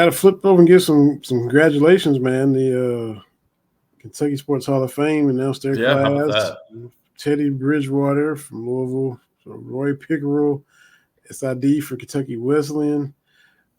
Got to flip over and give some congratulations, man. The Kentucky Sports Hall of Fame announced their Yeah, how about class. that? Teddy Bridgewater from Louisville, so Roy Pickerel, SID for Kentucky Wesleyan,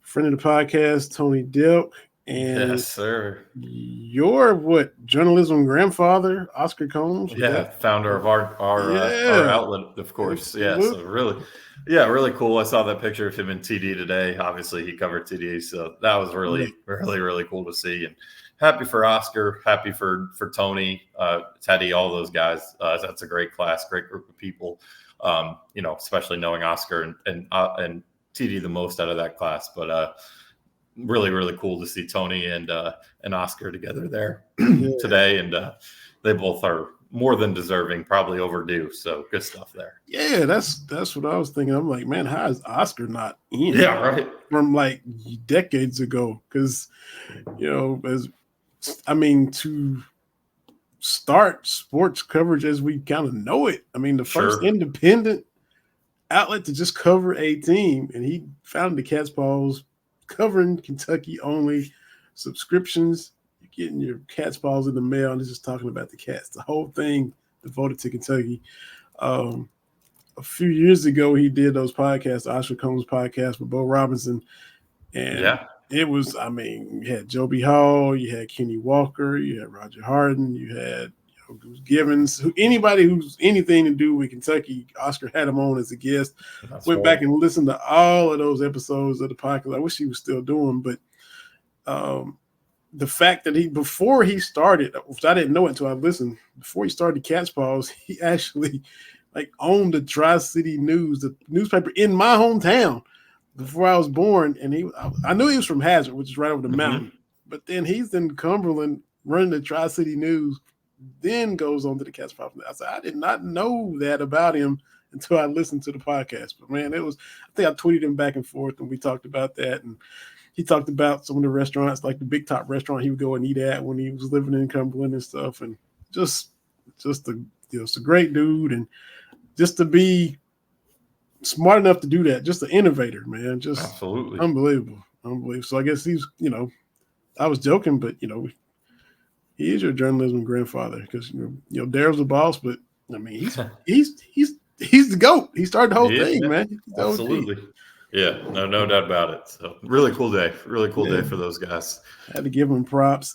friend of the podcast, Tony Delk, and Yes, sir. your journalism grandfather, Oscar Combs. Was Yeah, that? founder of our Yeah, outlet, of course. Yeah, absolutely. so really cool. I saw that picture of him in TD today. Obviously, he covered TD, so that was Yeah. really cool to see. And happy for Oscar, happy for Tony, Teddy, all those guys. That's a great class, great group of people. Especially knowing Oscar and TD the most out of that class, but. Really cool to see Tony and Oscar together there Yeah. today, and they both are more than deserving, probably overdue. So good stuff there. Yeah, that's what I was thinking. I'm like, man, how is Oscar not in? Yeah, right. From like decades ago, because to start sports coverage as we kind of know it. I mean, the first Sure. independent outlet to just cover a team, and he founded the Cat's Paws, covering Kentucky only subscriptions. You're getting your Cat's Paws in the mail, and it's just talking about the Cats. The whole thing devoted to Kentucky. A few years ago, he did those podcasts, the Oscar Combs podcast with Bo Robinson, and it was, you had Joby Hall, you had Kenny Walker, you had Roger Harden, you had Givens, anybody who's anything to do with Kentucky. Oscar had him on as a guest. Went back and listened to all of those episodes of the podcast. I wish he was still doing, but the fact that before he started, which I didn't know it until I listened, before he started Cat's Paws, he actually owned the Tri-City News, the newspaper in my hometown, before I was born. And I knew he was from Hazard, which is right over the mountain, but then he's in Cumberland running the Tri-City News, then goes on to the Cat's Paws. I said, I did not know that about him until I listened to the podcast. But man, I think I tweeted him back and forth, and we talked about that. And he talked about some of the restaurants, like the Big Top restaurant he would go and eat at when he was living in Cumberland and stuff. And just it's a great dude. And just to be smart enough to do that, just an innovator, man, just absolutely unbelievable. So I guess he's, I was joking, but he is your journalism grandfather, because Daryl's the boss, but I mean he's the GOAT. He started the whole thing, man. Absolutely. Yeah, no doubt about it. So really cool day. Really cool day for those guys. I had to give him props.